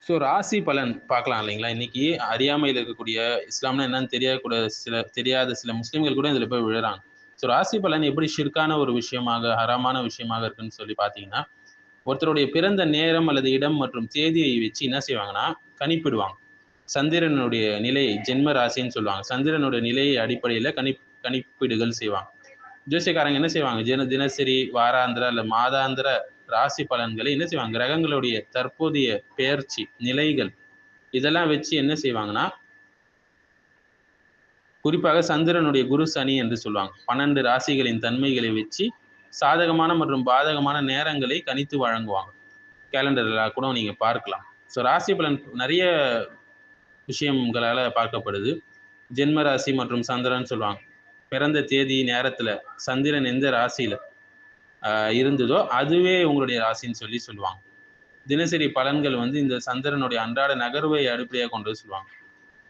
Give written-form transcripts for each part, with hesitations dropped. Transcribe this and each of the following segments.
So ராசி பலன் பார்க்கலாம் இல்லைங்களா? இன்னைக்கு அறியாமையில் இருக்கக்கூடிய இஸ்லாம்னா என்னன்னு தெரியாத சில முஸ்லிம்கள் கூட இதில் போய் விழுறாங்க. ஸோ ராசி பலன் எப்படி ஷிர்கான ஒரு விஷயமாக, ஹராமான விஷயமாக இருக்குன்னு சொல்லி பார்த்தீங்கன்னா, ஒருத்தருடைய பிறந்த நேரம் அல்லது இடம் மற்றும் தேதியை வச்சு என்ன செய்வாங்கன்னா, கணிப்பிடுவாங்க. சந்திரனுடைய நிலை ஜென்ம ராசின்னு சொல்லுவாங்க. சந்திரனுடைய நிலையை அடிப்படையில் கணிப்பீடுகள் செய்வாங்க. ஜோசியக்காரங்க என்ன செய்வாங்க? தினசரி, வாராந்திர அல்ல மாதாந்திர ராசி பலன்களை என்ன செய்வாங்க? கிரகங்களுடைய தற்போதைய பெயர்ச்சி நிலைகள் இதெல்லாம் வச்சு என்ன செய்வாங்கன்னா, குறிப்பாக சந்திரனுடைய குரு சனி என்று சொல்லுவாங்க. 12 ராசிகளின் தன்மைகளை வச்சு சாதகமான மற்றும் பாதகமான நேரங்களை கணித்து வழங்குவாங்க. கேலண்டர்ல கூட நீங்க பார்க்கலாம். ஸோ ராசி பலன் நிறைய விஷயங்களால பார்க்கப்படுது. ஜென்ம ராசி மற்றும் சந்திரன் சொல்லுவாங்க. பிறந்த தேதி நேரத்துல சந்திரன் எந்த ராசியில இருந்ததோ அதுவே உங்களுடைய ராசின்னு சொல்லுவாங்க. தினசரி பலன்கள் வந்து இந்த சந்திரனுடைய அன்றாட நகர்வை அடிப்படையாக கொண்டு சொல்லுவாங்க.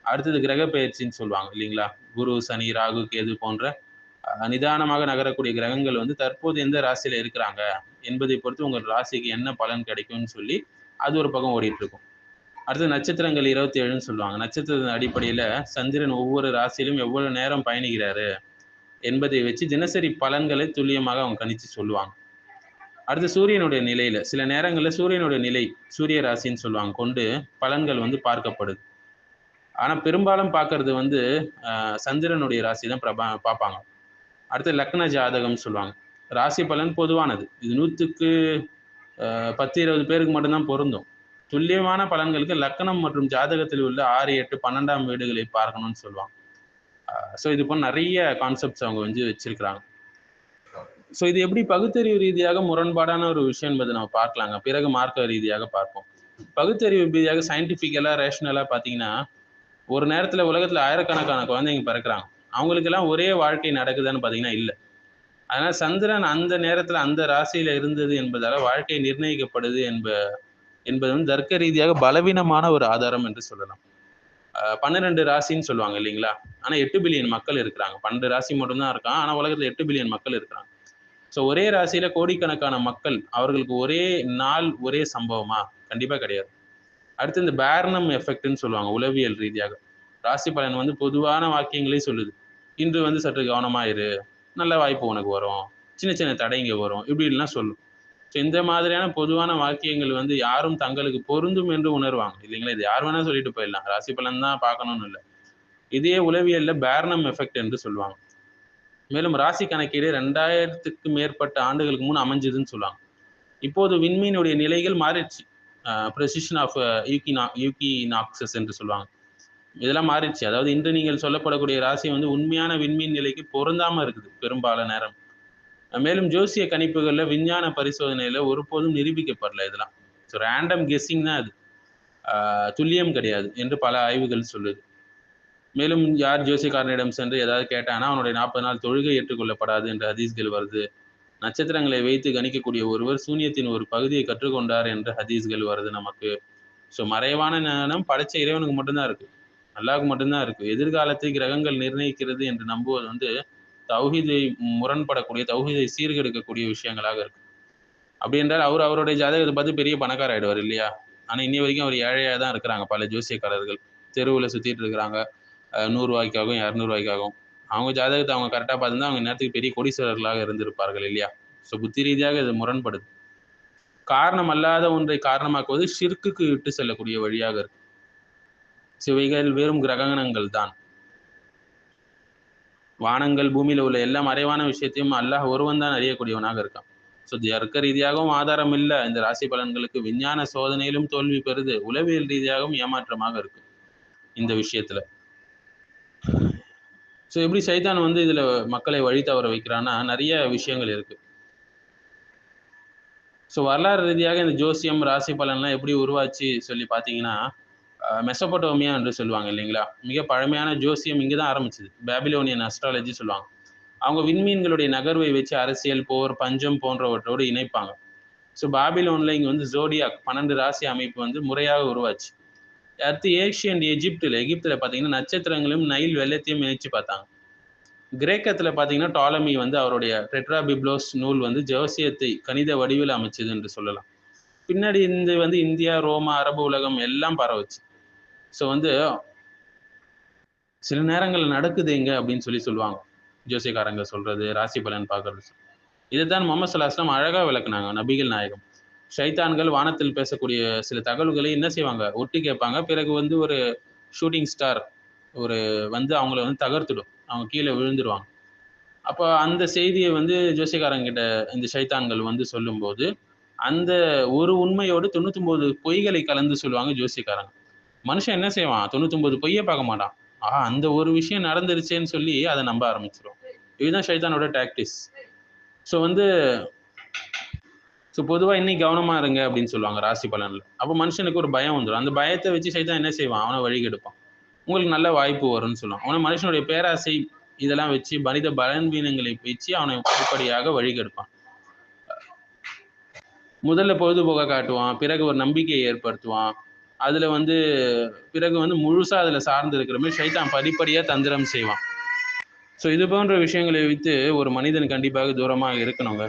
அடுத்தது கிரக பயிற்சின்னு சொல்லுவாங்க இல்லைங்களா? குரு, சனி, ராகு, கேது போன்ற நிதானமாக நகரக்கூடிய கிரகங்கள் வந்து தற்போது எந்த ராசியில இருக்கிறாங்க என்பதை பொறுத்து உங்கள் ராசிக்கு என்ன பலன் கிடைக்கும்னு சொல்லி அது ஒரு பக்கம் ஓடிட்டு இருக்கும். அடுத்தது நட்சத்திரங்கள் 27ன்னு சொல்லுவாங்க. நட்சத்திரத்தின் அடிப்படையில சந்திரன் ஒவ்வொரு ராசியிலும் எவ்வளவு நேரம் பயணிக்கிறாரு என்பதை வச்சு தினசரி பலன்களை துல்லியமாக அவங்க கணிச்சு சொல்லுவாங்க. அடுத்து சூரியனுடைய நிலையில சில நேரங்களில் சூரியனுடைய நிலை சூரிய ராசின்னு சொல்லுவாங்க கொண்டு பலன்கள் வந்து பார்க்கப்படுது. ஆனா பெரும்பாலும் பார்க்கறது வந்து சந்திரனுடைய ராசி தான் பார்ப்பாங்க. அடுத்து லக்ன ஜாதகம் சொல்லுவாங்க. ராசி பலன் பொதுவானது. இது 100க்கு 10-20 பேருக்கு மட்டும்தான் பொருந்தும். துல்லியமான பலன்களுக்கு லக்னம் மற்றும் ஜாதகத்தில் உள்ள 6, 8, 12ஆம் வீடுகளை பார்க்கணும்னு சொல்லுவாங்க. ஸோ இது போல நிறைய கான்செப்ட்ஸ் அவங்க வந்து வச்சிருக்கிறாங்க. ஸோ இது எப்படி பகுத்தறிவு ரீதியாக முரண்பாடான ஒரு விஷயம் என்பதை நம்ம பார்க்கலாங்க. பிறகு மார்க்க ரீதியாக பார்ப்போம். பகுத்தறிவு ரீதியாக சயின்டிஃபிக்கலா ரேஷனலா பார்த்தீங்கன்னா, ஒரு நேரத்துல உலகத்துல ஆயிரக்கணக்கான குழந்தைங்க பிறக்கிறாங்க. அவங்களுக்கெல்லாம் ஒரே வாழ்க்கை நடக்குதுன்னு பார்த்தீங்கன்னா இல்லை. அதனால சந்திரன் அந்த நேரத்துல அந்த ராசியில இருந்தது என்பதால வாழ்க்கை நிர்ணயிக்கப்படுது என்பது வந்து தர்க்க ரீதியாக பலவீனமான ஒரு ஆதாரம் என்று சொல்லலாம். 12 ராசின்னு சொல்லுவாங்க இல்லைங்களா? ஆனா 8 பில்லியன் மக்கள் இருக்கிறாங்க. 12 ராசி மட்டும்தான் இருக்கான். ஆனா உலகத்துல 8 பில்லியன் மக்கள் இருக்கிறாங்க. ஸோ ஒரே ராசியில கோடிக்கணக்கான மக்கள் அவர்களுக்கு ஒரே நாள் ஒரே சம்பவமா? கண்டிப்பா கிடையாது. அடுத்து இந்த பேர்னம் எஃபெக்ட்னு சொல்லுவாங்க உளவியல் ரீதியாக. ராசி பலன் வந்து பொதுவான வாக்கியங்களே சொல்லுது. இன்று வந்து சற்று கவனமாயிரு, நல்ல வாய்ப்பு உனக்கு வரும், சின்ன சின்ன தடைங்க வரும், இப்படிலாம் சொல்லும். ஸோ இந்த மாதிரியான பொதுவான வாக்கியங்கள் வந்து யாரும் தங்களுக்கு பொருந்தும் என்று உணர்வாங்க இல்லைங்களா? இது யார் வேணா சொல்லிட்டு போயிடலாம். ராசி பலன் தான் பார்க்கணும்னு இல்லை. இதே உளவியல்ல பேர்னம் எஃபெக்ட் என்று சொல்லுவாங்க. மேலும் ராசி கணக்கீடு 2000க்கு மேற்பட்ட ஆண்டுகளுக்கு முன் அமைஞ்சதுன்னு சொல்லுவாங்க. இப்போது விண்மீனுடைய நிலைகள் மாறிடுச்சு. ப்ரெசிஷன் ஆஃப் யூகினாக்சஸ் என்று சொல்லுவாங்க. இதெல்லாம் மாறிடுச்சு. அதாவது இன்று நீங்கள் சொல்லப்படக்கூடிய ராசி வந்து உண்மையான விண்மீன் நிலைக்கு பொருந்தாம இருக்குது பெரும்பாலான நேரம். மேலும் ஜோசிய கணிப்புகள்ல விஞ்ஞான பரிசோதனையில ஒருபோதும் நிரூபிக்கப்படல இதெல்லாம். ஸோ ரேண்டம் கெஸ்ஸிங் தான் அது. துல்லியம் கிடையாது என்று பல ஆய்வுகள் சொல்லுது. மேலும் யார் ஜோசியக்காரனிடம் சென்று ஏதாவது கேட்டானா அவனுடைய 40 நாள் தொழுகை ஏற்றுக்கொள்ளப்படாது என்ற ஹதீஸ்கள் வருது. நட்சத்திரங்களை வைத்து கணிக்கக்கூடிய ஒருவர் சூன்யத்தின் ஒரு பகுதியை கற்றுக்கொண்டார் என்ற ஹதீஸ்கள் வருது நமக்கு. ஸோ மறைவான ஞானம் படைச்ச இறைவனுக்கு மட்டும்தான் இருக்கு. அல்லாஹ்வுக்கு மட்டும்தான் இருக்கு. எதிர்காலத்தை கிரகங்கள் நிர்ணயிக்கிறது என்று நம்புவது வந்து தௌஹீதை முரண்படக்கூடிய, தௌஹீதை சீர்கெடுக்கக்கூடிய விஷயங்களாக இருக்கு. அப்படி என்றால் அவருடைய ஜாதகத்தை பார்த்து பெரிய பணக்கார ஆயிடுவார் இல்லையா? ஆனா இன்னி வரைக்கும் அவர் ஏழையா தான் இருக்கிறாங்க பல ஜோசியக்காரர்கள். தெருவில் சுத்திட்டு இருக்கிறாங்க. 100 ரூபாய்க்காகவும் 200 ரூபாய்க்காகவும். அவங்க ஜாதகத்தை அவங்க கரெக்டாக பார்த்துருந்தா அவங்க நேரத்துக்கு பெரிய கோடீஸ்வரர்களாக இருந்திருப்பார்கள் இல்லையா? ஸோ புத்தி ரீதியாக இது முரண்படுது. காரணம் அல்லாத ஒன்றை காரணமாக்குவது ஷிர்க்குக்கு இட்டு செல்லக்கூடிய வழியாக இருக்கு. இவைகள் வெறும் கிரகணங்கள் தான். வானங்கள் பூமியில உள்ள எல்லா மறைவான விஷயத்தையும் அல்லாஹ் ஒருவன் தான் அறியக்கூடியவனாக இருக்கான். ஸோ தர்க்க ரீதியாகவும் ஆதாரம் இல்லை இந்த ராசி பலன்களுக்கு. விஞ்ஞான சோதனையிலும் தோல்வி பெறுது. உளவியல் ரீதியாகவும் ஏமாற்றமாக இருக்கு இந்த விஷயத்துல. ஸோ எப்படி சைத்தான் வந்து இதுல மக்களை வழி தவற வைக்கிறான்னா நிறைய விஷயங்கள் இருக்கு. ஸோ வரலாறு ரீதியாக இந்த ஜோசியம் ராசி பலன்லாம் எப்படி உருவாச்சு சொல்லி பார்த்தீங்கன்னா, மெசபடோமியா என்று சொல்லுவாங்க இல்லைங்களா? மிக பழமையான ஜோசியம் இங்கே தான் ஆரம்பிச்சது. பேபிலோனியன் அஸ்ட்ராலஜி சொல்லுவாங்க. அவங்க விண்மீன்களுடைய நகர்வை வச்சு அரசியல், போர், பஞ்சம் போன்றவற்றோடு இணைப்பாங்க. ஸோ பாபிலோன்ல இங்கே வந்து ஜோடியாக் 12 ராசி அமைப்பு வந்து முறையாக உருவாச்சு. அடுத்து ஏஷியன் எகிப்துல பார்த்தீங்கன்னா நட்சத்திரங்களையும் நைல் வெள்ளத்தையும் இணைச்சு பார்த்தாங்க. கிரேக்கத்துல பார்த்தீங்கன்னா டாலமி வந்து அவருடைய டெட்ராபிப்ளோஸ் நூல் வந்து ஜோசியத்தை கணித வடிவில் அமைச்சது என்று சொல்லலாம். பின்னாடி இந்த வந்து இந்தியா, ரோமா, அரபு உலகம் எல்லாம் பரவுச்சு. ஸோ வந்து சில நேரங்கள்ல நடக்குது எங்க அப்படின்னு சொல்லுவாங்க. ஜோசியக்காரங்க சொல்றது, ராசி பலன் பார்க்கறது. இதுதான் முகமது ஸல்லல்லாஹு அலைஹி வஸல்லம் அழகா விளக்குனாங்க நபிகள் நாயகம். ஷைத்தான்கள் வானத்தில் பேசக்கூடிய சில தகவல்களை என்ன செய்வாங்க? ஒட்டு கேட்பாங்க. பிறகு வந்து ஒரு ஷூட்டிங் ஸ்டார் ஒரு வந்து அவங்கள வந்து தகர்த்துடும். அவங்க கீழ விழுந்துருவாங்க. அப்ப அந்த செய்திய வந்து ஜோசியக்காரங்கிட்ட இந்த ஷைத்தான்கள் வந்து சொல்லும்போது, அந்த ஒரு உண்மையோடு 99 பொய்களை கலந்து சொல்லுவாங்க ஜோசியக்காரங்க. மனுஷன் என்ன செய்வான்? 99 பொய்ய பார்க்க மாட்டான். அந்த ஒரு விஷயம் நடந்துருச்சேன்னு சொல்லி அத நம்ப ஆரம்பிச்சுருவான். இதுதான் ஷைத்தானோட டாக்டிக்ஸ். ஸோ வந்து பொதுவா இன்னைக்கு கவனமா இருங்க அப்படின்னு சொல்லுவாங்க ராசி பலன்ல. அப்ப மனுஷனுக்கு ஒரு பயம் வந்துரும். அந்த பயத்த வச்சு சைத்தான் என்ன செய்வான்? அவன வழிகெடுப்பான். உங்களுக்கு நல்ல வாய்ப்பு வரும்னு சொல்லுவான். அவன மனுஷனுடைய பேராசை இதெல்லாம் வச்சு மனித பலவீனங்களை வச்சு அவனை படிப்படியாக வழிகெடுப்பான். முதல்ல பொழுதுபோக்கா காட்டுவான். பிறகு ஒரு நம்பிக்கையை ஏற்படுத்துவான். அதுல வந்து பிறகு வந்து முழுசா அதுல சார்ந்து இருக்கிற மாதிரி ஷைத்தான் படிப்படியா தந்திரம் செய்வான். ஸோ இது போன்ற விஷயங்களை வைத்து ஒரு மனிதன் கண்டிப்பாக தூரமாக இருக்கணுங்க.